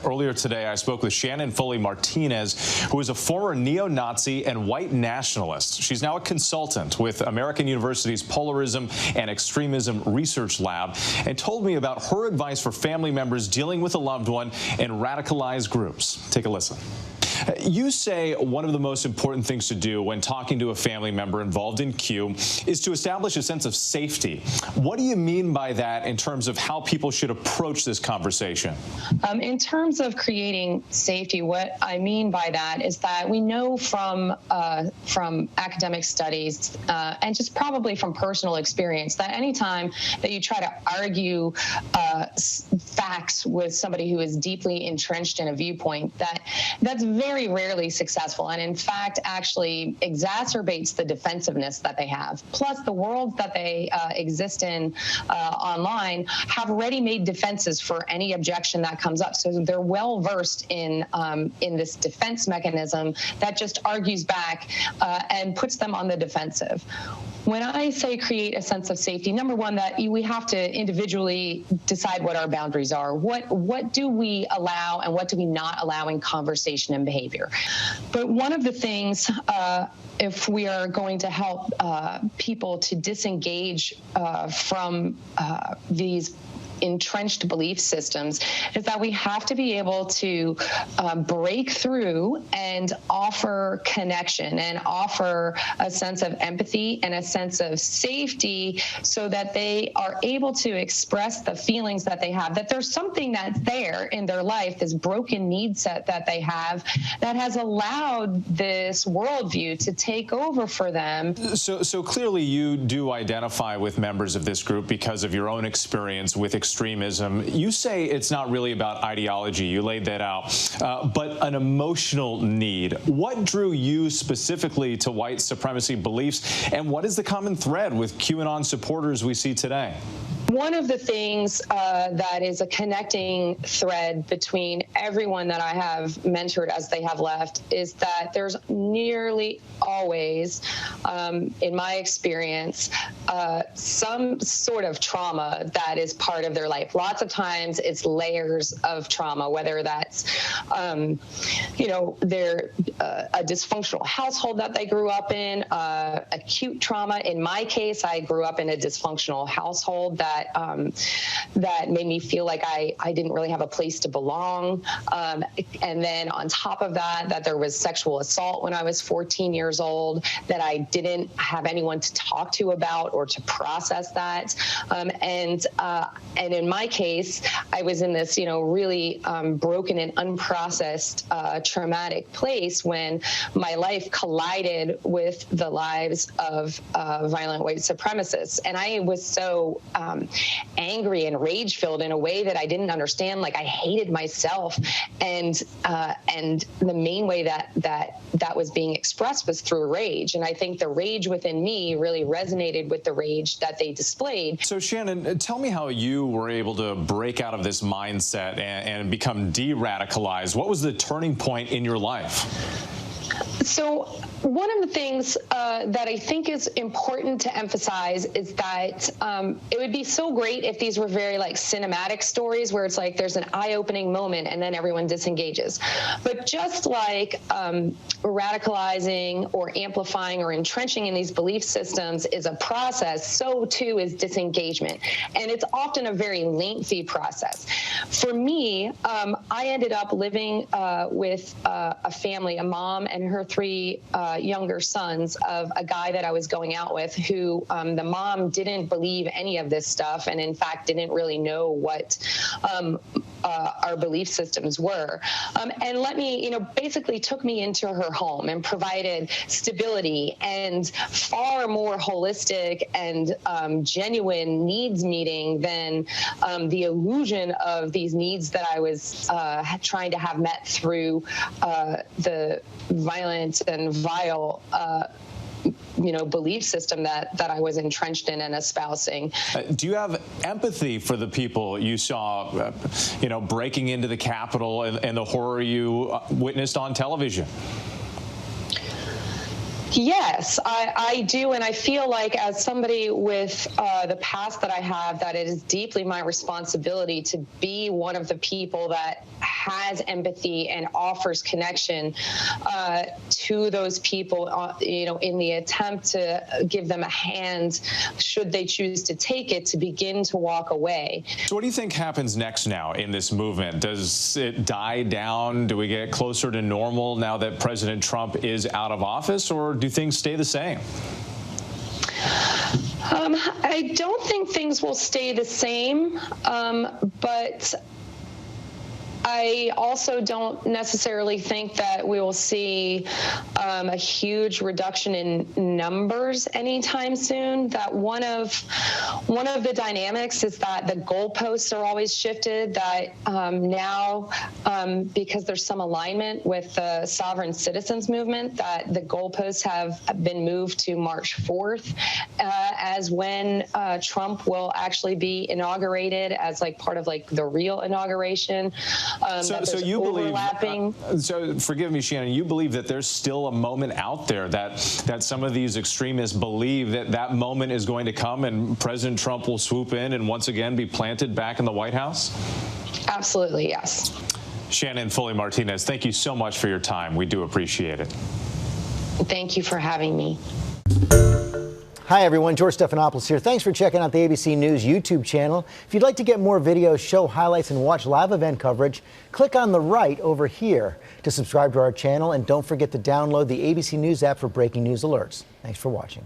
Earlier today, I spoke with Shannon Foley Martinez, who is a former neo-Nazi and white nationalist. She's now a consultant with American University's Polarism and Extremism Research Lab, and told me about her advice for family members dealing with a loved one in radicalized groups. Take a listen. You say one of the most important things to do when talking to a family member involved in Q is to establish a sense of safety. What do you mean by that in terms of how people should approach this conversation? In terms of creating safety, what I mean by that is that we know from academic studies and just probably from personal experience that anytime that you try to argue facts with somebody who is deeply entrenched in a viewpoint, that's very rarely successful, and in fact actually exacerbates the defensiveness that they have. Plus, the world that they exist in online have ready-made defenses for any objection that comes up. So they're well versed in this defense mechanism that just argues back and puts them on the defensive. When I say create a sense of safety, number one, that we have to individually decide what our boundaries are. What do we allow and what do we not allow in conversation and behavior? But one of the things, if we are going to help people to disengage from these entrenched belief systems, is that we have to be able to break through and offer connection and offer a sense of empathy and a sense of safety so that they are able to express the feelings that they have, that there's something that's there in their life, this broken need set that they have, that has allowed this worldview to take over for them. So clearly you do identify with members of this group because of your own experience with extremism. You say it's not really about ideology, you laid that out, but an emotional need. What drew you specifically to white supremacy beliefs, and what is the common thread with QAnon supporters we see today? One of the things that is a connecting thread between everyone that I have mentored as they have left is that there's nearly always, in my experience, some sort of trauma that is part of their life. Lots of times it's layers of trauma, whether that's, they're a dysfunctional household that they grew up in, acute trauma. In my case, I grew up in a dysfunctional household that made me feel like I didn't really have a place to belong. And then on top of that there was sexual assault when I was 14 years old that I didn't have anyone to talk to about or to process that. And in my case, I was in this, really broken and unprocessed traumatic place when my life collided with the lives of violent white supremacists. And I was so angry and rage-filled in a way that I didn't understand. Like, I hated myself, and the main way that was being expressed was through rage. And I think the rage within me really resonated with the rage that they displayed. So Shannon, tell me how you were able to break out of this mindset and become de-radicalized. What was the turning point in your life? So one of the things that I think is important to emphasize is that it would be so great if these were very cinematic stories where it's like there's an eye-opening moment and then everyone disengages. But just like radicalizing or amplifying or entrenching in these belief systems is a process, so too is disengagement. And it's often a very lengthy process. For me, I ended up living with a family, a mom and her three younger sons, of a guy that I was going out with who the mom didn't believe any of this stuff and in fact didn't really know what our belief systems were, and let me, basically took me into her home and provided stability and far more holistic and genuine needs meeting than the illusion of these needs that I was trying to have met through the violent and vile belief system that I was entrenched in and espousing. Do you have empathy for the people you saw, breaking into the Capitol and the horror you witnessed on television? Yes, I do. And I feel like as somebody with the past that I have, that it is deeply my responsibility to be one of the people that has empathy and offers connection to those people, you know, in the attempt to give them a hand, should they choose to take it, to begin to walk away. So what do you think happens next now in this movement? Does it die down? Do we get closer to normal now that President Trump is out of office, or do things stay the same? I don't think things will stay the same, but I also don't necessarily think that we will see a huge reduction in numbers anytime soon. That one of the dynamics is that the goalposts are always shifted. That now, because there's some alignment with the sovereign citizens movement, that the goalposts have been moved to March 4th as when Trump will actually be inaugurated as like part of like the real inauguration. So you believe, so forgive me, Shannon, you believe that there's still a moment out there that some of these extremists believe that that moment is going to come and President Trump will swoop in and once again be planted back in the White House? Absolutely, yes. Shannon Foley Martinez, thank you so much for your time. We do appreciate it. Thank you for having me. Hi, everyone. George Stephanopoulos here. Thanks for checking out the ABC News YouTube channel. If you'd like to get more videos, show highlights, and watch live event coverage, click on the right over here to subscribe to our channel. And don't forget to download the ABC News app for breaking news alerts. Thanks for watching.